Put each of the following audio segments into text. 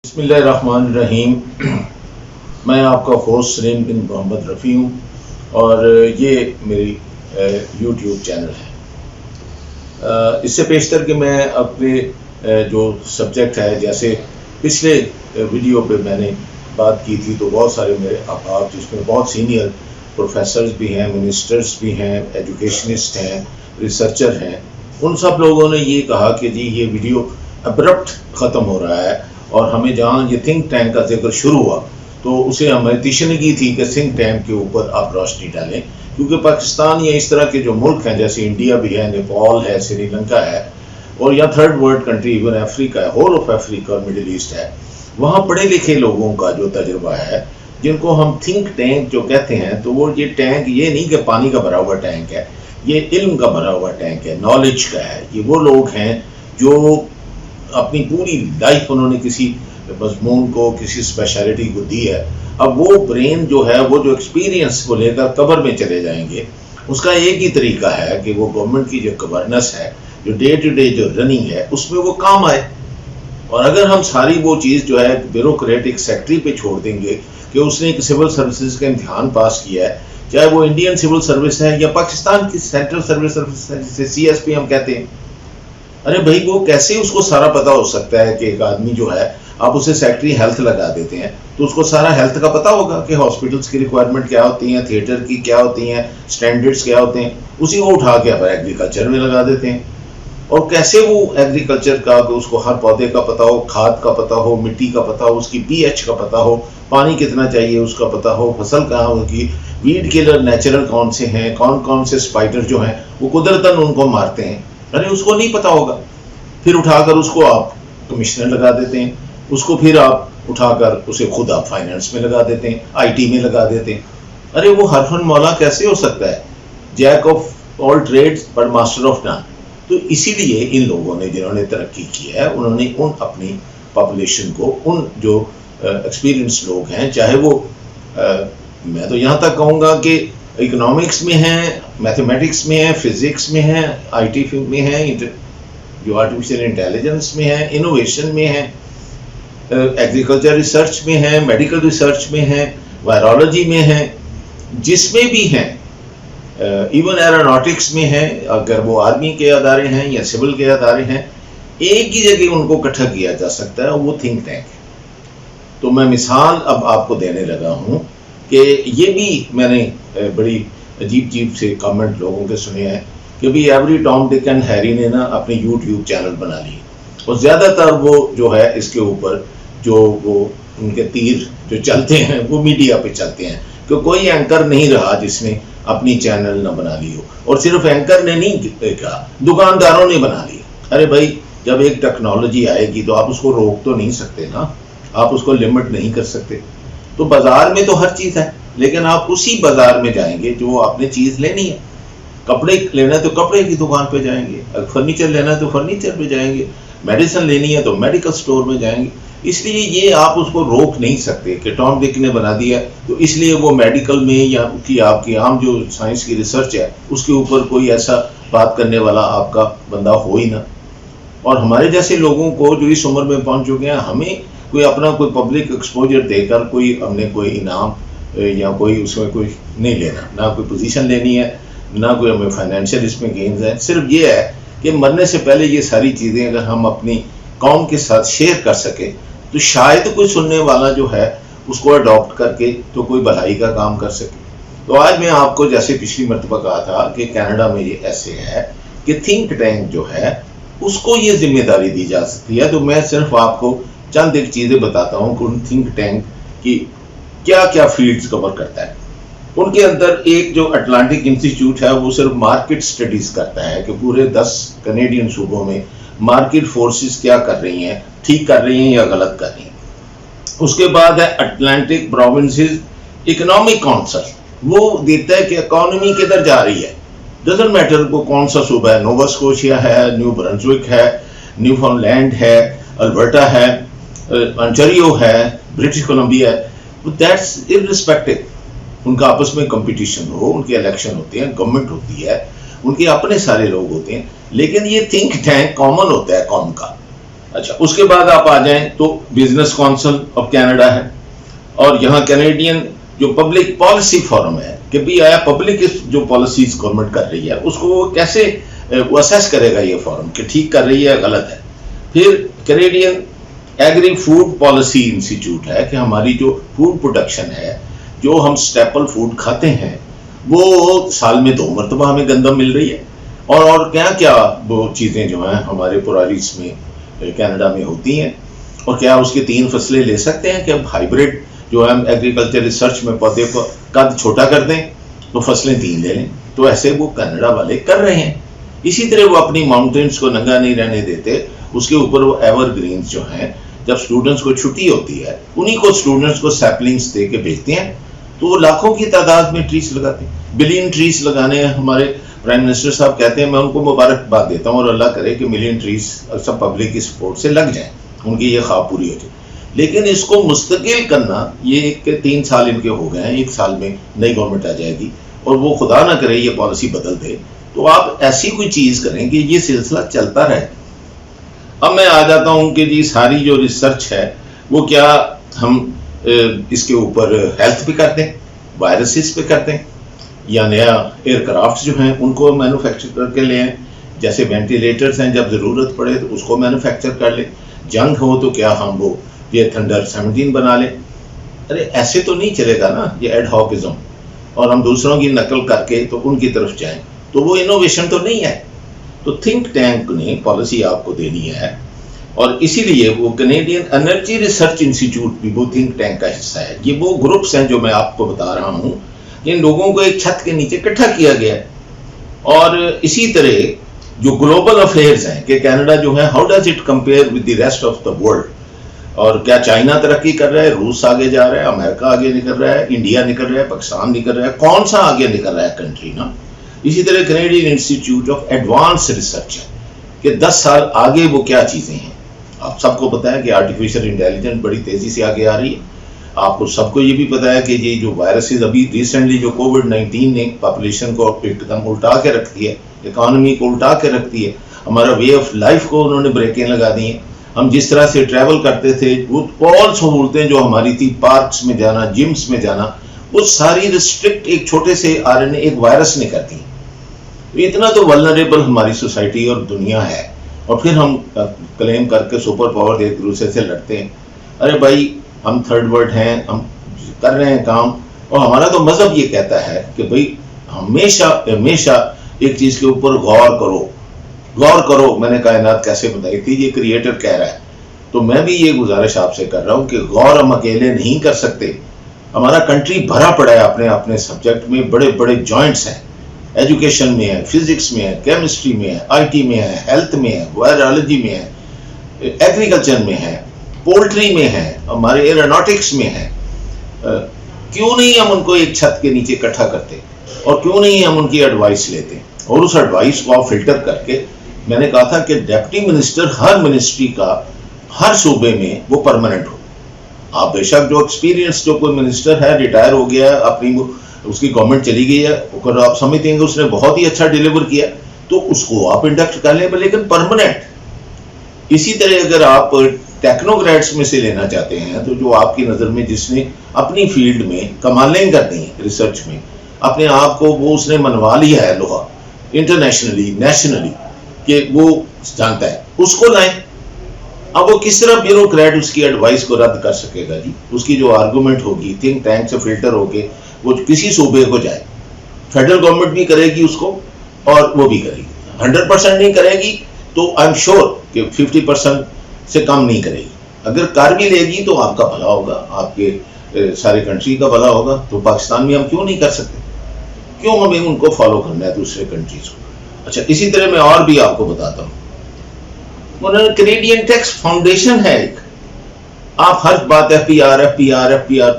बिस्मिल्लाहिर्रहमानिर्रहीम। मैं आपका होस्ट सलीम बिन मोहम्मद रफ़ी हूँ और ये मेरी यूट्यूब चैनल है। इससे पेशतर कि मैं अपने जो सब्जेक्ट है, जैसे पिछले वीडियो पे मैंने बात की थी, तो बहुत सारे मेरे अहबाब जिसमें बहुत सीनियर प्रोफेसर्स भी हैं, मिनिस्टर्स भी हैं, एजुकेशनिस्ट हैं, रिसर्चर हैं, उन सब लोगों ने ये कहा कि जी ये वीडियो अब्रप्ट ख़त्म हो रहा है और हमें जहाँ ये थिंक टैंक का जिक्र शुरू हुआ तो उसे हमें तिशनगी थी कि थिंक टैंक के ऊपर आप रोशनी डालें, क्योंकि पाकिस्तान या इस तरह के जो मुल्क हैं, जैसे इंडिया भी है, नेपाल है, श्रीलंका है और या third world country even Africa है, होल ऑफ अफ्रीका और मिडिल ईस्ट है, वहाँ पढ़े लिखे लोगों का जो तजुर्बा है, जिनको हम थिंक टैंक जो कहते हैं, तो वो ये टैंक ये नहीं कि पानी का भरा हुआ टैंक है, ये इल्म का भरा हुआ टैंक है, नॉलेज का है। ये वो लोग हैं जो अपनी पूरी लाइफ उन्होंने किसी मजमून को, किसी स्पेशलिटी को दी है। अब वो ब्रेन जो है, वो जो एक्सपीरियंस को लेकर कब्र में चले जाएंगे, उसका एक ही तरीका है कि वो गवर्नमेंट की जो गवर्नेंस है, जो डे टू डे जो रनिंग है, उसमें वो काम आए। और अगर हम सारी वो चीज़ जो है ब्यूरोक्रेटिक सेक्रेटरी पे छोड़ देंगे कि उसने एक सिविल सर्विसेज का इम्तिहान पास किया है, चाहे वो इंडियन सिविल सर्विस है या पाकिस्तान की सेंट्रल सर्विस है जिसे CSP हम कहते हैं, अरे भाई वो कैसे उसको सारा पता हो सकता है कि एक आदमी जो है, आप उसे सेक्रेटरी हेल्थ लगा देते हैं तो उसको सारा हेल्थ का पता होगा कि हॉस्पिटल्स की रिक्वायरमेंट क्या होती हैं, थिएटर की क्या होती हैं, स्टैंडर्ड्स क्या होते हैं, उसी को उठा के आप एग्रीकल्चर में लगा देते हैं। और कैसे वो एग्रीकल्चर का, उसको हर पौधे का पता हो, खाद का पता हो, मिट्टी का पता हो, उसकी pH का पता हो, पानी कितना चाहिए उसका पता हो, फसल कहाँ होगी, वीड किलर नेचुरल कौन से हैं, कौन कौन से स्पाइडर जो हैं वो कुदरतन उनको मारते हैं, अरे उसको नहीं पता होगा। फिर उठाकर उसको आप कमिश्नर लगा देते हैं, उसको फिर आप उठाकर उसे खुद आप फाइनेंस में लगा देते हैं, IT में लगा देते हैं। अरे वो हर फन मौला कैसे हो सकता है? Jack of all trades but master of none. तो इसीलिए इन लोगों ने, जिन्होंने तरक्की की है, उन्होंने उन अपनी पॉपुलेशन को, उन जो एक्सपीरियंस लोग हैं, चाहे वो मैं तो यहाँ तक कहूँगा कि इकोनॉमिक्स में हैं, मैथमेटिक्स में हैं, फिजिक्स में हैं, IT में हैं, जो आर्टिफिशियल इंटेलिजेंस में है, इनोवेशन में है, एग्रीकल्चर रिसर्च में है, मेडिकल रिसर्च में है, वायरोलॉजी में है, जिसमें भी हैं, इवन एरोनॉटिक्स में है, अगर वो आर्मी के अदारे हैं या सिविल के अदारे हैं, एक ही जगह उनको इकट्ठा किया जा सकता है, वो थिंक टैंक है। तो मैं मिसाल अब आपको देने लगा हूँ कि ये भी मैंने बड़ी अजीब से कमेंट लोगों के सुने हैं कि भाई every Tom Dick and Harry ने ना अपने यूट्यूब चैनल बना लिए और ज़्यादातर वो जो है इसके ऊपर जो वो उनके तीर जो चलते हैं वो मीडिया पे चलते हैं कि कोई एंकर नहीं रहा जिसने अपनी चैनल ना बना ली हो। और सिर्फ एंकर ने नहीं कहा, दुकानदारों ने बना ली। अरे भाई जब एक टेक्नोलॉजी आएगी तो आप उसको रोक तो नहीं सकते ना, आप उसको लिमिट नहीं कर सकते। तो बाजार में तो हर चीज़ है, लेकिन आप उसी बाजार में जाएंगे जो आपने चीज़ लेनी है। कपड़े लेना है तो कपड़े की दुकान पे जाएंगे, अगर फर्नीचर लेना है तो फर्नीचर पे जाएंगे, मेडिसिन लेनी है तो मेडिकल स्टोर में जाएंगे। इसलिए ये आप उसको रोक नहीं सकते कि टॉम डिक ने बना दिया तो इसलिए वो मेडिकल में या कि आपकी आम जो साइंस की रिसर्च है उसके ऊपर कोई ऐसा बात करने वाला आपका बंदा हो ही ना। और हमारे जैसे लोगों को जो इस उम्र में पहुंच चुके हैं, हमें कोई अपना कोई पब्लिक एक्सपोजर देकर कोई हमने कोई इनाम या कोई उसमें कोई नहीं लेना, ना कोई पोजीशन लेनी है, ना कोई हमें फाइनेंशियल इसमें गेन्स है। सिर्फ ये है कि मरने से पहले ये सारी चीज़ें अगर हम अपनी कौम के साथ शेयर कर सके तो शायद कोई सुनने वाला जो है उसको अडॉप्ट करके तो कोई भलाई का काम कर सके। तो आज मैं आपको, जैसे पिछली मरतबा कहा था कि कनाडा में ये ऐसे है कि थिंक टैंक जो है उसको ये जिम्मेदारी दी जा सकती है। तो मैं सिर्फ आपको चंद एक चीज़ें बताता हूँ कि उन थिंक टैंक की क्या क्या फील्ड्स कवर करता है। उनके अंदर एक जो अटलांटिक इंस्टीट्यूट है वो सिर्फ मार्केट स्टडीज करता है कि पूरे 10 कनेडियन सूबों में मार्केट फोर्सेस क्या कर रही हैं, ठीक कर रही हैं या गलत कर रही हैं। उसके बाद है अटलांटिक प्रोविंसेस इकोनॉमिक काउंसिल, वो देखता है कि इकोनॉमी किधर जा रही है, डजंट मैटर वो कौन सा सूबा है, नोवा स्कोशिया है, न्यू ब्रंसविक है, न्यूफाउंडलैंड है, अल्बर्टा है, ऑन्टारियो है, ब्रिटिश कोलंबिया है, दैट्स इररिस्पेक्टिव। उनका आपस में कंपटीशन हो, उनके इलेक्शन होते हैं, गवर्नमेंट होती है, उनके अपने सारे लोग होते हैं, लेकिन ये थिंक टैंक कॉमन होता है कौम का। अच्छा, उसके बाद आप आ जाएं तो बिजनेस काउंसिल ऑफ कनाडा है, और यहाँ कैनेडियन जो पब्लिक पॉलिसी फोरम है कि भी आया पब्लिक जो पॉलिसीज गवर्नमेंट कर रही है उसको वो कैसे वो असेस करेगा ये फोरम कि ठीक कर रही है गलत है। फिर Canadian agri food policy institute है कि हमारी जो फूड प्रोडक्शन है, जो हम स्टेपल फूड खाते हैं, वो साल में 2 मरतबा हमें गंदम मिल रही है, और क्या क्या वो चीज़ें जो हैं हमारे पुरालीस में कनाडा में होती हैं, और क्या उसके 3 फसलें ले सकते हैं कि अब हाइब्रिड जो हम एग्रीकल्चर रिसर्च में पौधे को कद छोटा कर दें तो फसलें 3 ले लें। तो ऐसे वो कनाडा वाले कर रहे हैं। इसी तरह वो अपनी माउंटेन्स को नंगा नहीं रहने देते, उसके ऊपर वो एवरग्रीन्स जो हैं, जब स्टूडेंट्स को छुट्टी होती है उन्हीं को स्टूडेंट्स को सैपलिंग्स दे के भेजते हैं, तो वो लाखों की तादाद में ट्रीज लगाते हैं। बिलियन ट्रीज लगाने हैं हमारे प्राइम मिनिस्टर साहब कहते हैं, मैं उनको मुबारकबाद देता हूँ और अल्लाह करे कि मिलियन ट्रीज सब पब्लिक की सपोर्ट से लग जाएं, उनकी ये ख्वाब पूरी हो जाए। लेकिन इसको मुस्तकिल करना, ये 3 साल इनके हो गए हैं, 1 साल में नई गवर्नमेंट आ जाएगी और वो खुदा ना करे ये पॉलिसी बदल दे, तो आप ऐसी कोई चीज़ करें कि ये सिलसिला चलता रहे। अब मैं आ जाता हूँ कि जी सारी जो रिसर्च है वो क्या हम इसके ऊपर हेल्थ पे करते हैं, वायरसेस पे करते हैं, या नया एयरक्राफ्ट जो हैं उनको मैन्युफैक्चर करके ले आएं, जैसे वेंटिलेटर्स हैं, जब ज़रूरत पड़े तो उसको मैन्युफैक्चर कर लें, जंग हो तो क्या हम वो ये थंडर 17 बना लें। अरे ऐसे तो नहीं चलेगा ना ये एडहॉकिज्म, और हम दूसरों की नकल करके तो उनकी तरफ जाएं, तो वो इनोवेशन तो नहीं है। तो थिंक टैंक ने पॉलिसी आपको देनी है, और इसीलिए वो कैनेडियन एनर्जी रिसर्च इंस्टीट्यूट भी वो थिंक टैंक का हिस्सा है। ये वो ग्रुप्स हैं जो मैं आपको बता रहा हूँ, इन लोगों को एक छत के नीचे इकट्ठा किया गया है। और इसी तरह जो ग्लोबल अफेयर्स हैं कि कनाडा जो है how does it compare with the rest of the world, और क्या चाइना तरक्की कर रहा है, रूस आगे जा रहा है, अमेरिका आगे निकल रहा है, इंडिया निकल रहा है, पाकिस्तान निकल रहा है, कौन सा आगे निकल रहा है कंट्री ना। इसी तरह Canadian institute of advance research है कि 10 साल आगे वो क्या चीज़ें हैं। आप सबको पता है कि आर्टिफिशियल इंटेलिजेंस बड़ी तेज़ी से आगे आ रही है। आपको सबको ये भी पता है कि ये जो वायरसेस अभी रिसेंटली जो कोविड-19 ने पॉपुलेशन को एकदम उल्टा के रख दिया, इकॉनमी को उल्टा के रख दिया, हमारा वे ऑफ लाइफ को उन्होंने ब्रेकें लगा दी हैं। हम जिस तरह से ट्रैवल करते थे, वो ऑल सहूलतें जो हमारी थी, पार्क्स में जाना, जिम्स में जाना, वो सारी रिस्ट्रिक्ट एक छोटे से आरएनए एक वायरस ने कर दी। इतना तो वल्नरेबल हमारी सोसाइटी और दुनिया है, और फिर हम क्लेम करके सुपर पावर एक दूसरे से लड़ते हैं। अरे भाई हम थर्ड वर्ल्ड हैं, हम कर रहे हैं काम, और हमारा तो मजहब ये कहता है कि भाई हमेशा हमेशा एक चीज़ के ऊपर गौर करो। मैंने कायनात कैसे बताई थी, ये क्रिएटर कह रहा है, तो मैं भी ये गुजारिश आपसे कर रहा हूँ कि गौर हम अकेले नहीं कर सकते। हमारा कंट्री भरा पड़ा है अपने अपने सब्जेक्ट में, बड़े बड़े जॉइंट्स हैं, एजुकेशन में है, फिजिक्स में है, केमिस्ट्री में है, आईटी में है, हेल्थ में है, वायरोलॉजी में है, एग्रीकल्चर में है, पोल्ट्री में है, हमारे एरोनॉटिक्स में है। क्यों नहीं हम उनको एक छत के नीचे इकट्ठा करते, और क्यों नहीं हम उनकी एडवाइस लेते, और उस एडवाइस को आप फिल्टर करके, मैंने कहा था कि डिप्टी मिनिस्टर हर मिनिस्ट्री का हर सूबे में वो परमानेंट हो। आप बेशक जो एक्सपीरियंस जो कोई मिनिस्टर है रिटायर हो गया है, अपनी उसकी गवर्नमेंट चली गई है, अगर आप समझते हैं उसने बहुत ही अच्छा डिलीवर किया तो उसको आप इंडक्ट कर लें, लेकिन परमानेंट। इसी तरह अगर आप टेक्नोक्रेट्स में से लेना चाहते हैं, तो जो आपकी नज़र में जिसने अपनी फील्ड में कमालें कर दी रिसर्च में, अपने आप को वो उसने मनवा लिया है लोहा इंटरनेशनली नेशनली कि वो जानता है, उसको लाएं। अब वो किस तरह ब्यूरोक्रेट उसकी एडवाइस को रद्द कर सकेगा जी? उसकी जो आर्गूमेंट होगी थिंक टैंक से फिल्टर होके वो किसी सूबे को जाए, फेडरल गवर्नमेंट भी करेगी उसको और वो भी करेगी। 100% नहीं करेगी तो आई एम श्योर कि 50% से कम नहीं करेगी। अगर कर भी लेगी तो आपका भला होगा, आपके सारे कंट्री का भला होगा। तो पाकिस्तान में हम क्यों नहीं कर सकते? क्यों हमें उनको फॉलो करना है दूसरे कंट्रीज को? अच्छा, इसी तरह मैं और भी आपको बताता हूँ, उन्होंने कैनेडियन टैक्स फाउंडेशन है एक, आप हर बात FPR,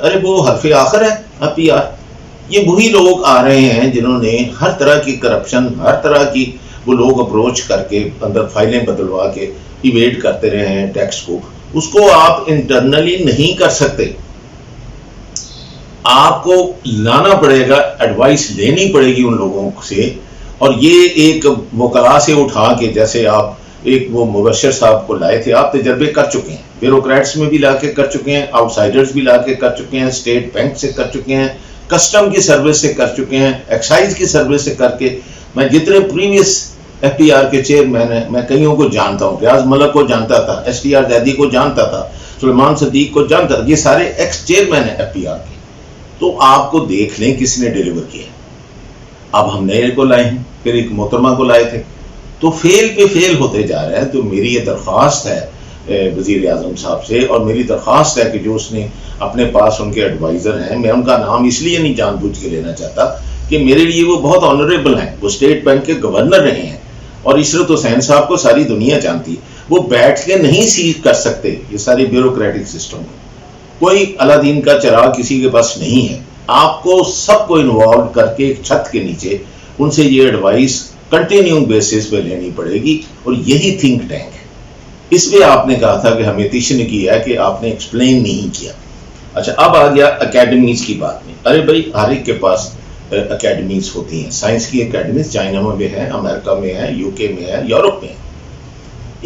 अरे वो हरफे आखिर है FPR। ये वही लोग आ रहे हैं जिन्होंने हर तरह की करप्शन, हर तरह की वो लोग अप्रोच करके अंदर फाइलें बदलवा के इवेट करते रहे हैं टैक्स को। उसको आप इंटरनली नहीं कर सकते, आपको लाना पड़ेगा, एडवाइस लेनी पड़ेगी उन लोगों से। और ये एक वकला से उठा के, जैसे आप एक वो मुबशर साहब को लाए थे, आप तजर्बे कर चुके हैं, ब्यूरोक्रेट्स में भी ला के कर चुके हैं, आउटसाइडर्स भी ला के कर चुके हैं, स्टेट बैंक से कर चुके हैं, कस्टम की सर्विस से कर चुके हैं, एक्साइज की सर्विस से करके मैं जितने प्रीवियस FTR के चेयरमैन हैं मैं कईयों को जानता हूँ, रियाज मलक को जानता था, STR जैदी को जानता था, सुलेमान सदीक को जानता था, ये सारे एक्स चेयरमैन हैं FTR के। तो आपको देख लें किसने डिलीवर किया। अब हम नए को लाए हैं, फिर एक मोहतरमा को लाए थे, तो फेल पे फेल होते जा रहे हैं। तो मेरी ये दरख्वास्त है वज़ीर आज़म साहब से, और मेरी दरख्वास्त है कि जो उसने अपने पास उनके एडवाइज़र हैं, मैं उनका नाम इसलिए नहीं जानबूझ के लेना चाहता कि मेरे लिए वो बहुत ऑनरेबल हैं, वो स्टेट बैंक के गवर्नर रहे हैं और इशरत हुसैन साहब को सारी दुनिया जानती है। वो बैठ के नहीं सीख कर सकते ये सारी ब्यूरोक्रेटिक सिस्टम। कोई अलादीन का चिराग किसी के पास नहीं है, आपको सबको इन्वॉल्व करके एक छत के नीचे उनसे ये एडवाइस कंटिन्यूइंग बेसिस पे लेनी पड़ेगी, और यही थिंक टैंक है। इसमें आपने कहा था कि हमें तिश ने किया कि आपने एक्सप्लेन नहीं किया। अच्छा, अब आ गया एकेडमीज की बात में। अरे भाई, हर एक के पास एकेडमीज होती हैं, साइंस की एकेडमीज चाइना में है, अमेरिका में है, UK में है, यूरोप में है।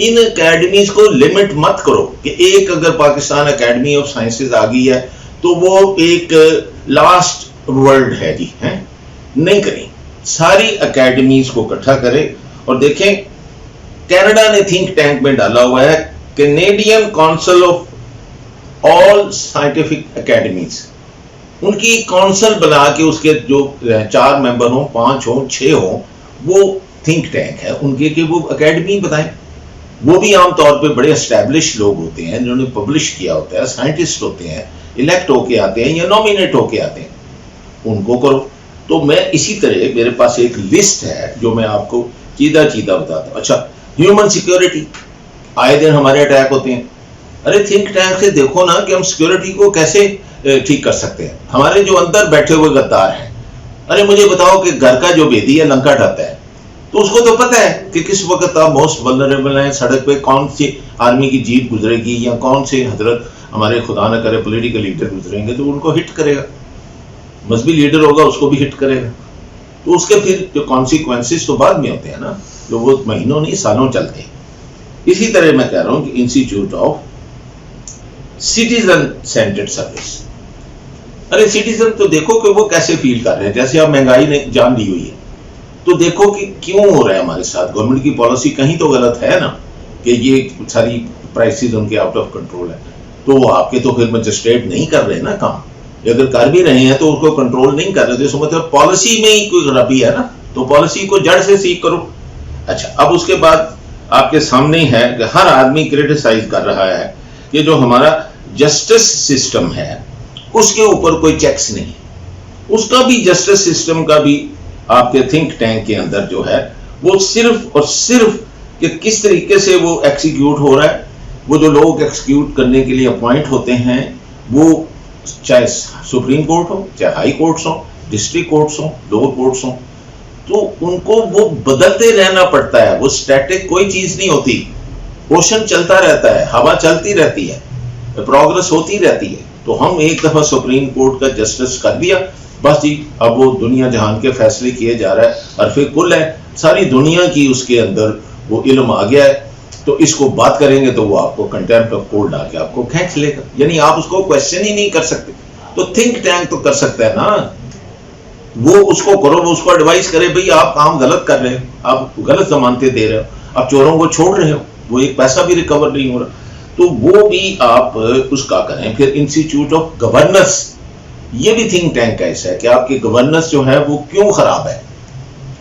इन एकेडमीज को लिमिट मत करो कि एक अगर पाकिस्तान एकेडमी ऑफ साइंसेज आ गई है तो वो एक लास्ट वर्ल्ड है जी, है नहीं करें। सारी एकेडमीज को इकट्ठा करें और देखें, कनाडा ने थिंक टैंक में डाला हुआ है Canadian council of all scientific academies. उनकी काउंसिल बना के उसके जो 4 मेंबर हो, 5 हो, 6 हो, वो थिंक टैंक है उनके, कि वो एकेडमी बताएं। वो भी आमतौर पे बड़े एस्टैब्लिश लोग होते हैं जिन्होंने पब्लिश किया होता है, साइंटिस्ट होते हैं, इलेक्ट होके आते हैं या नॉमिनेट होके आते हैं, उनको करो। तो मैं इसी तरह मेरे पास एक लिस्ट है जो मैं आपको चीदा बताता हूँ। अच्छा, ह्यूमन सिक्योरिटी, आए दिन हमारे अटैक होते हैं। अरे थिंक टैंक से देखो ना कि हम सिक्योरिटी को कैसे ठीक कर सकते हैं। हमारे जो अंदर बैठे हुए गद्दार हैं, अरे मुझे बताओ कि घर का जो बेदी है लंका ढाता है, तो उसको तो पता है कि किस वक्त आप मोस्ट वल्नरेबल हैं, सड़क पे कौन सी आर्मी की जीप गुजरेगी या कौन से हजरत हमारे खुदा न करे पॉलिटिकल लीडर गुजरेंगे, तो उनको हिट करेगा। मजहबी लीडर होगा उसको भी हिट करेगा। तो उसके फिर जो कॉन्सिक्वेंसेस तो बाद में होते हैं ना, जो वो महीनों नहीं सालों चलते हैं। इसी तरह मैं कह रहा हूं कि institute of citizen centred service, अरे सिटीजन तो देखो कि वो कैसे फील कर रहे हैं। जैसे अब महंगाई ने जान ली हुई है, तो देखो कि क्यों हो रहा है हमारे साथ। गवर्नमेंट की पॉलिसी कहीं तो गलत है ना, कि ये सारी प्राइसेस उनके आउट ऑफ कंट्रोल है। तो वो आपके तो फिर मजिस्ट्रेट नहीं कर रहे ना काम, अगर कर भी रहे हैं तो उसको कंट्रोल नहीं कर रहे, तो मतलब पॉलिसी में ही कोई खराबी है ना, तो पॉलिसी को जड़ से सीख करो। अच्छा, अब उसके बाद आपके सामने है कि हर आदमी क्रिटिसाइज कर रहा है कि जो हमारा जस्टिस सिस्टम है उसके ऊपर कोई चेक्स नहीं है। उसका भी जस्टिस सिस्टम का भी आपके थिंक टैंक के अंदर जो है वो सिर्फ और सिर्फ कि किस तरीके से वो एक्सिक्यूट हो रहा है। वो जो लोग एक्सिक्यूट करने के लिए अपॉइंट होते हैं, वो चाहे सुप्रीम कोर्ट हो, चाहे हाई कोर्ट्स हो, डिस्ट्रिक्ट कोर्ट्स हो, लोअर कोर्ट्स हो, तो उनको वो बदलते रहना पड़ता है। वो स्टैटिक कोई चीज नहीं होती, ओशन चलता रहता है, हवा चलती रहती है, प्रोग्रेस होती रहती है। तो हम एक दफा सुप्रीम कोर्ट का जस्टिस कर दिया, बस जी, अब वो दुनिया जहान के फैसले किए जा रहा है, अरफे कुल है, सारी दुनिया की उसके अंदर वो इल्म आ गया है। तो इसको बात करेंगे तो वो आपको कंटेम्प्ट ऑफ कोर्ट डाल आपको खींच लेगा, यानी आप उसको क्वेश्चन ही नहीं कर सकते। तो थिंक टैंक तो कर सकता है ना, वो उसको करो, वो उसको एडवाइस करे, भाई आप काम गलत कर रहे हो, आप गलत जमानतें दे रहे हो, आप चोरों को छोड़ रहे हो, वो एक पैसा भी रिकवर नहीं हो रहा, तो वो भी आप उसका करें। फिर इंस्टीट्यूट ऑफ गवर्नेंस, ये भी थिंक टैंक का हिस्सा है कि आपकी गवर्नेंस जो है वो क्यों खराब है,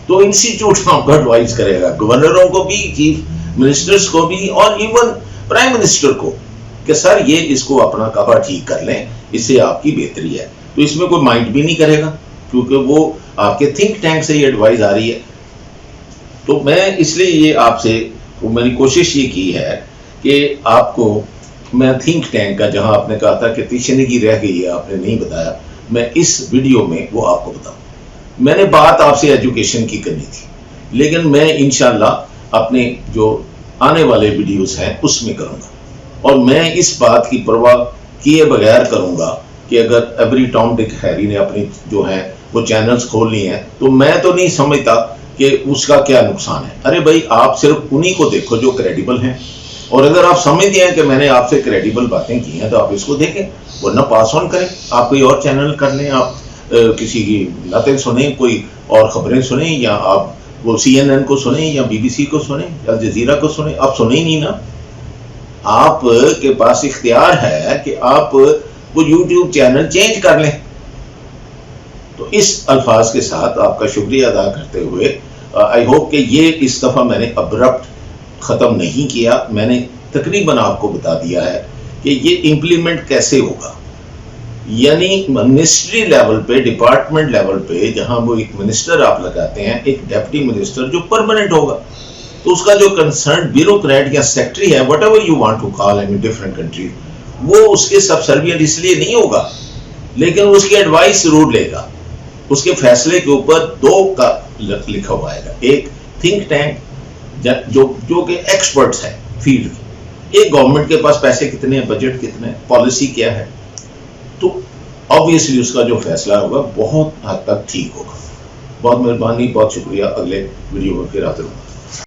तो इंस्टीट्यूट आपको एडवाइस करेगा, गवर्नरों को भी, चीफ मिनिस्टर्स को भी, और इवन प्राइम मिनिस्टर को, कि सर ये इसको अपना काबा ठीक कर लें, इससे आपकी बेहतरी है। तो इसमें कोई माइंड भी नहीं करेगा, क्योंकि वो आपके थिंक टैंक से ये एडवाइस आ रही है। तो मैं इसलिए ये आपसे मेरी कोशिश ये की है कि आपको मैं थिंक टैंक का, जहां आपने कहा था कि तिशनगी रह गई है, आपने नहीं बताया, मैं इस वीडियो में वो आपको बताऊं। मैंने बात आपसे एजुकेशन की करनी थी, लेकिन मैं इंशाल्लाह अपने जो आने वाले वीडियोस हैं उसमें करूंगा, और मैं इस बात की परवाह किए बगैर करूंगा कि अगर एवरी टॉम डिक हैरी ने अपनी जो है वो चैनल्स खोल लिए हैं, तो मैं तो नहीं समझता कि उसका क्या नुकसान है। अरे भाई, आप सिर्फ उन्हीं को देखो जो क्रेडिबल हैं, और अगर आप समझते हैं कि मैंने आपसे क्रेडिबल बातें की हैं तो आप इसको देखें, वरना पास ऑन करें। आप कोई और चैनल कर लें, आप किसी की बातें सुने, कोई और खबरें सुने, या आप वो CNN को सुने, या BBC को सुने, या अल जजीरा को सुने। आप सुने ही नहीं ना। आप के पास इख्तियार है कि आप वो YouTube चैनल चेंज कर लें। तो इस अल्फाज के साथ आपका शुक्रिया अदा करते हुए आई होप कि ये इस दफ़ा मैंने अब्रप्ट ख़त्म नहीं किया। मैंने तकरीबन आपको बता दिया है कि ये इम्प्लीमेंट कैसे होगा। यानी मिनिस्ट्री लेवल पे, डिपार्टमेंट लेवल पे, जहां वो एक मिनिस्टर आप लगाते हैं, एक डेप्टी मिनिस्टर जो परमानेंट होगा, तो उसका जो कंसर्न ब्यूरोक्रेट या सेक्रेटरी है, whatever you want to call in different countries, वो उसके सबसर्विएंट इसलिए नहीं होगा, लेकिन उसकी एडवाइस जरूर लेगा। उसके फैसले के ऊपर दो का लिखा हुआ है, एक थिंक टैंक जो कि एक्सपर्ट्स हैं फील्ड की, एक गवर्नमेंट के पास पैसे कितने हैं, बजट कितने हैं, पॉलिसी क्या है, तो ऑब्वियसली उसका जो फैसला होगा बहुत हद तक ठीक होगा। बहुत मेहरबानी, बहुत शुक्रिया। अगले वीडियो में फिर हाजिर होगा।